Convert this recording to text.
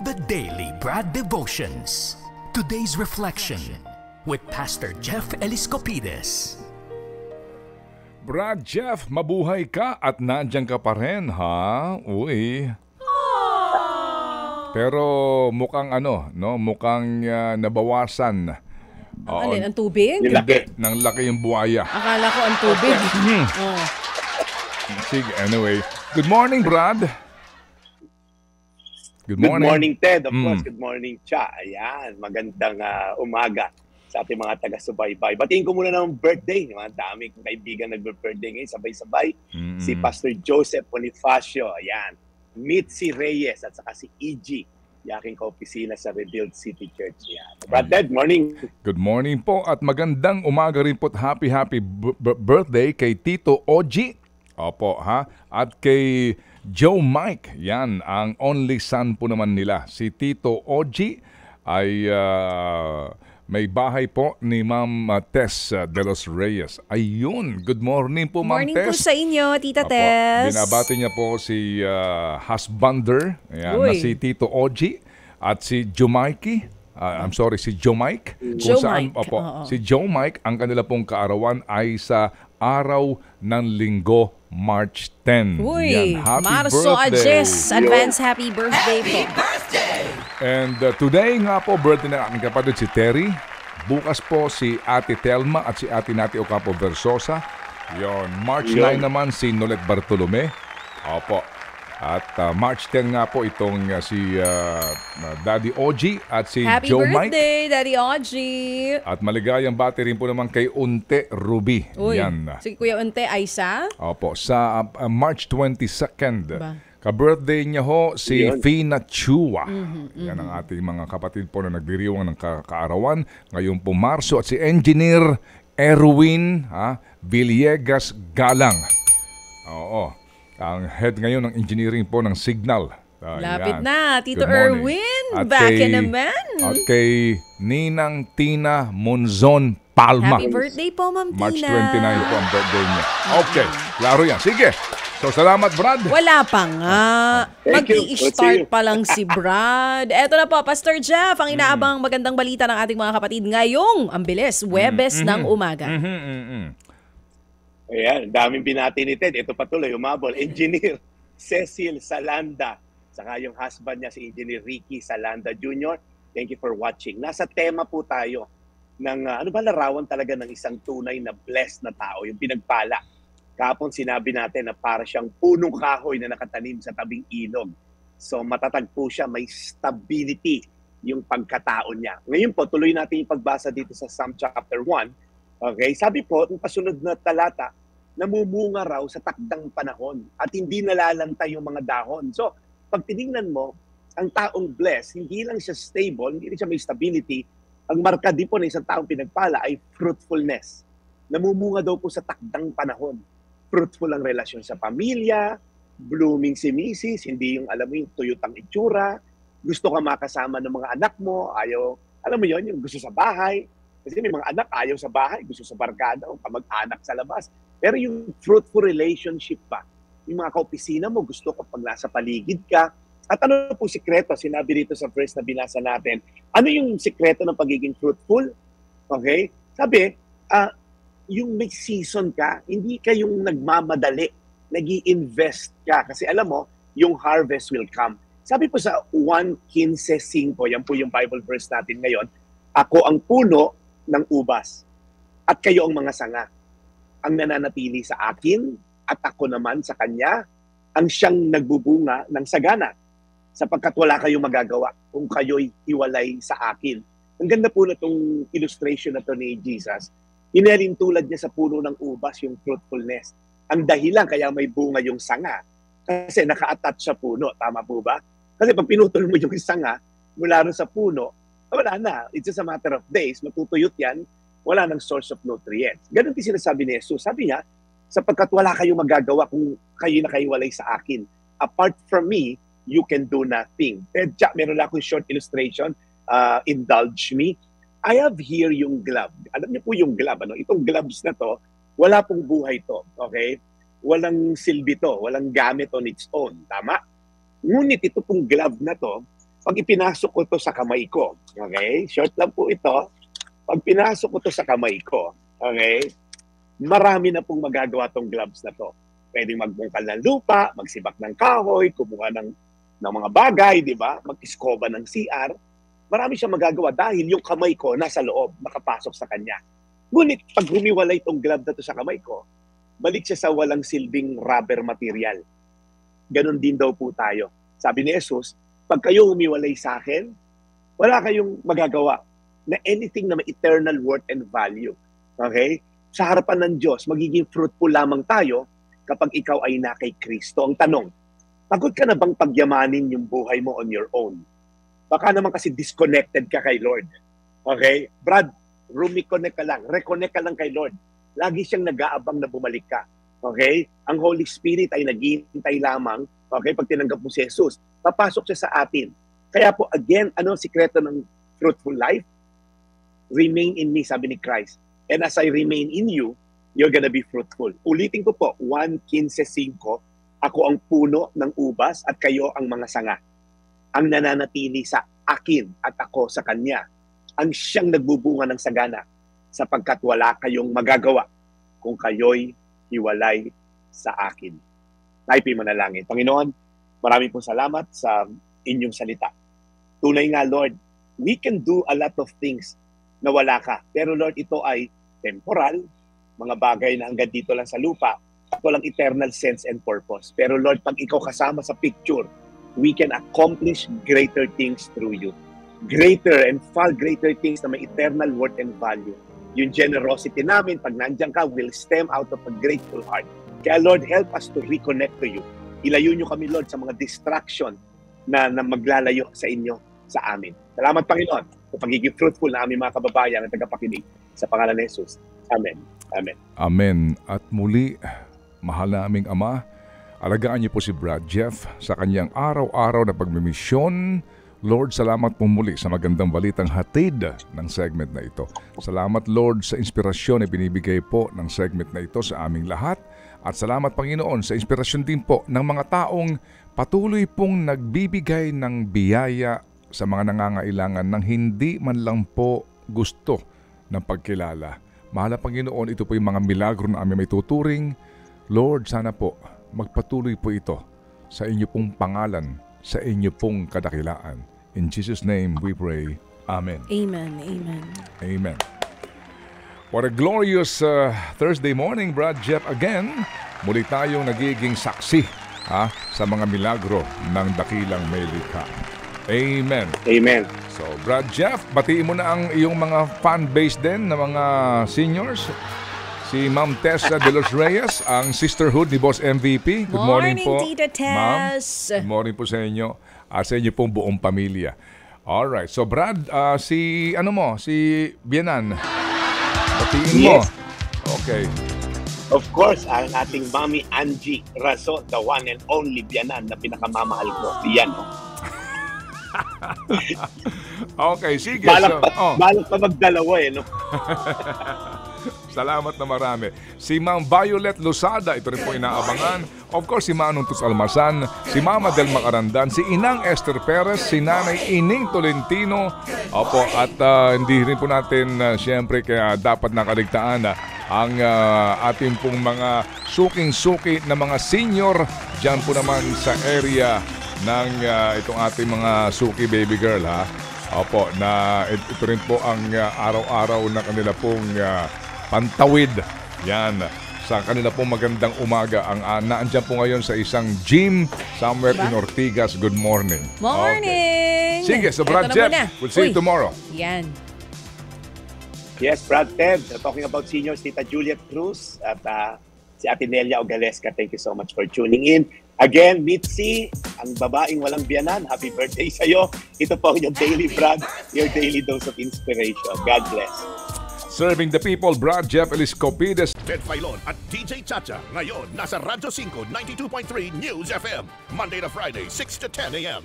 The Daily Brad Devotions. Today's reflection with Pastor Jeff Eliscopides. Brad Jeff, mabuhay ka at nandiyan ka pa rin, ha? Uy. Pero mukhang mukhang nabawasan. Alin, ang tubig? Hindi, nang laki yung buhaya. Akala ko ang tubig. Sige, anyway. Good morning, Brad. Good morning, Ted. Of course, good morning, Cha. Ayan, magandang umaga sa ating mga taga-subaybay. Batiin ko muna ng birthday. Mga daming kaibigan nag-birthday ngayon, sabay-sabay. Si Pastor Joseph Bonifacio. Ayan. Mitzi Reyes at saka si E.G. Yung aking kaopisina sa Revealed City Church. Ayan. Brad Ted, morning. Good morning po at magandang umaga rin po at happy birthday kay Tito Oji. Opo, ha? At kay Joe Mike, yan, ang only son po naman nila. Si Tito Oji ay may bahay po ni Ma'am Tess de los Reyes. Ayun, good morning po, Ma'am Tess. Morning po sa inyo, Tita Opo, Tess. binabati niya po si husbander, ayan, na si Tito Oji at si Joe Mikey. Si Joe Mike. Joe Mike. Opo, si Joe Mike, ang kanila pong kaarawan ay sa araw ng Linggo, March 10. Uy, yan, happy Marso birthday. Adjes, advance happy birthday po. And today nga po, birthday ng aking kapatid si Terry. Bukas po si Ate Telma at si Ate Nati Ocampo Versosa. Yon, March 9 naman si Nolet Bartolome. Opo. At March 10 nga po itong si Daddy Oji at si Happy Joe Mike. birthday, Daddy Oji. At maligayang bati rin po naman kay Unte Ruby. Uy, Yan. si Kuya Unte Aisa. Opo, sa March 22nd. Ba? Ka-birthday niya ho si Fina Chua. Yan ang ating mga kapatid po na nagdiriwang ng kaarawan. Ngayon po Marso at si Engineer Erwin Villegas Galang. Oo. Ang head ngayon ng engineering po ng Signal. Lapit na, Tito Good morning. Erwin. At Back kay, naman. At kay Ninang Tina Monzon Palma. Happy birthday po, Ma'am Tina. March 29 po ang birthday niya. Okay, klaro yan. Sige. So, salamat, Brad. Wala pa nga. Thank you. Mag-i-start pa lang si Brad. Eto na po, Pastor Jeff, ang inaabang magandang balita ng ating mga kapatid ngayong, ang bilis, Huwebes ng umaga. Ayan, daming binati ni Ted. Ito patuloy, umabol. Engineer Cecil Salanda. Saka yung husband niya, si Engineer Ricky Salanda Jr. Thank you for watching. Nasa tema po tayo ng, larawan talaga ng isang tunay na blessed na tao, yung pinagpala. Kapon sinabi natin na para siyang punong kahoy na nakatanim sa tabing ilog. So matatag po siya, may stability yung pagkatao niya. Ngayon po, tuloy natin yung pagbasa dito sa Psalm chapter 1. Okay, sabi po, yung pasunod na talata, namumunga raw sa takdang panahon at hindi nalalantay yung mga dahon. So, pag tinignan mo, ang taong blessed, hindi lang siya stable, hindi lang siya may stability, ang marka din po ng isang taong pinagpala ay fruitfulness. Namumunga daw po sa takdang panahon. Fruitful ang relasyon sa pamilya, blooming si misis, hindi yung alam mo yung tuyotang itsura, gusto ka makasama ng mga anak mo, ayaw, alam mo yon yung gusto sa bahay. Kasi may mga anak ayaw sa bahay, gusto sa barkada o kamag-anak sa labas. Pero yung fruitful relationship pa, yung mga kaopisina mo, gusto ko pag nasa paligid ka. At ano po sikreto? Sinabi dito sa verse na binasa natin. Ano yung sikreto ng pagiging fruitful? Okay? Sabi, yung may season ka, hindi ka yung nagmamadali, nag-i-invest ka. Kasi alam mo, yung harvest will come. Sabi po sa 1:15:5, yan po yung Bible verse natin ngayon, ako ang puno ng ubas at kayo ang mga sanga. Ang nananatili sa akin at ako naman sa kanya, ang siyang nagbubunga ng sagana. Sapagkat wala kayong magagawa kung kayo'y hiwalay sa akin. Ang ganda po na itong illustration na to ni Jesus. Inalin tulad niya sa puno ng ubas yung fruitfulness. Ang dahilan kaya may bunga yung sanga kasi naka-attach sa puno. Tama po ba? Kasi pag pinutol mo yung sanga mula rin sa puno, wala na. It's just a matter of days. Matutuyot yan. Wala nang source of nutrients. Ganun din sinasabi ni Jesus. Sabi niya, sapagkat wala kayong magagawa kung kayo nakahiwalay sa akin. Apart from me, you can do nothing. Tedja, meron lang akong short illustration. Indulge me. I have here yung glove. Alam niyo po yung glove. Itong gloves na to, wala pong buhay to. Okay? Walang silbi to. Walang gamit on its own. Tama? Ngunit ito pong glove na to, pag ipinasok ko to sa kamay ko, okay? Short lang po ito. Pag pinasok ko to sa kamay ko, okay? Marami na pong magagawa tong gloves na to. Pwedeng magbungkal ng lupa, magsibak ng kahoy, kumuha ng mga bagay, di ba? Mag-iskoba ng CR. Marami siyang magagawa dahil yung kamay ko nasa loob, nakapasok sa kanya. Ngunit pag humiwalay itong glove na to sa kamay ko, balik siya sa walang silbing rubber material. Ganon din daw po tayo. Sabi ni Jesus, pag kayo humiwalay sa akin, wala kayong magagawa na anything na may eternal worth and value. Okay? Sa harapan ng Diyos, magiging fruitful lamang tayo kapag ikaw ay na kay Kristo. Ang tanong, pagod ka na bang pagyamanin yung buhay mo on your own? Baka naman kasi disconnected ka kay Lord. Okay? Brad, reconnect ka lang kay Lord. Lagi siyang nag-aabang na bumalik ka. Okay? Ang Holy Spirit ay naghihintay lamang, okay, pag tinanggap mo si Jesus. Papasok siya sa atin. Kaya po, again, ano ang sikreto ng fruitful life? Remain in me, sabi ni Christ. And as I remain in you, you're gonna be fruitful. Ulitin ko po, 1:15, ako ang puno ng ubas at kayo ang mga sanga. Ang nananatili sa akin at ako sa kanya. Ang siyang nagbubunga ng sagana sapagkat wala kayong magagawa kung kayo'y hiwalay sa akin. Tayo po'y manalangin. Panginoon, maraming pong salamat sa inyong salita. Tunay nga, Lord, we can do a lot of things na wala ka. Pero Lord, ito ay temporal, mga bagay na hanggang dito lang sa lupa, at walang eternal sense and purpose. Pero Lord, pag ikaw kasama sa picture, we can accomplish greater things through you. Greater and far greater things na may eternal worth and value. Yung generosity namin, pag nandiyan ka, will stem out of a grateful heart. Kaya Lord, help us to reconnect to you. Ilayo nyo kami, Lord, sa mga distraction na maglalayo sa inyo, sa amin. Salamat, Panginoon, sa pagiging fruitful na aming mga kababayan at tagapakinig. Sa pangalan ni Jesus. Amen. Amen. Amen. At muli, mahal na aming Ama, alagaan niyo po si Brad Jeff sa kanyang araw-araw na pagmimisyon. Lord, salamat po muli sa magandang balitang hatid ng segment na ito. Salamat, Lord, sa inspirasyon na binibigay po ng segment na ito sa aming lahat. At salamat, Panginoon, sa inspirasyon din po ng mga taong patuloy pong nagbibigay ng biyaya sa mga nangangailangan ng hindi man lang po gusto ng pagkilala. Mahal na Panginoon, ito po yung mga milagro na aming may tuturing. Lord, sana po magpatuloy po ito sa inyo pong pangalan, sa inyo pong kadakilaan. In Jesus' name we pray. Amen. Amen. Amen. Amen. What a glorious Thursday morning, Brad Jeff. Again, muli tayong nagiging saksi sa mga milagro ng dakilang may likha. Amen. Amen. So, Brad Jeff, batiin mo na ang iyong mga fan base din na mga seniors. Si Ma'am Tessa de los Reyes, ang sisterhood ni Boss MVP. Good morning po, Tita Ma'am. Tess. Good morning po sa inyo at sa inyo pong buong pamilya. Alright, so Brad, si Bianan, batiin mo. Yes. Okay. Of course, ang ating Mami Angie Raso, the one and only Bianan na pinakamamahal ko. Yan, no? Okay, sige. Balak pa magdalawa no? Salamat na marami. Si Ma'am Violet Losada, ito rin po inaabangan. Of course, si Manong Tus Almasan, si Mama Del Macarandan, si Inang Esther Perez, si Nanay Ining Tolentino. Opo, at hindi rin po natin, siyempre, kaya dapat nakaligtaan ang ating pong mga suking-suki na mga senior dyan po naman sa area ng itong ating mga suki baby girl, ha? Opo, na ito rin po ang araw-araw na kanila pong pantawid. Yan, sa kanila pong magandang umaga. Naandyan po ngayon sa isang gym somewhere in Ortigas. Good morning. Morning! Okay. Sige, so Brad Jeff, we'll see you tomorrow. Yan. Yes, Brad Ted, talking about seniors, Tita Juliet Cruz at si Ate Nelia Ogalesca. Thank you so much for tuning in. Again, Mitzi, ang babaeng walang biyanan, happy birthday sa'yo. Ito po yung Daily Brad, your daily dose of inspiration. God bless. Serving the people, Brad Jeff Eliscopides. Ted Filon at DJ Chacha. Ngayon, nasa Radyo 5, 92.3 News FM. Monday to Friday, 6 to 10 a.m.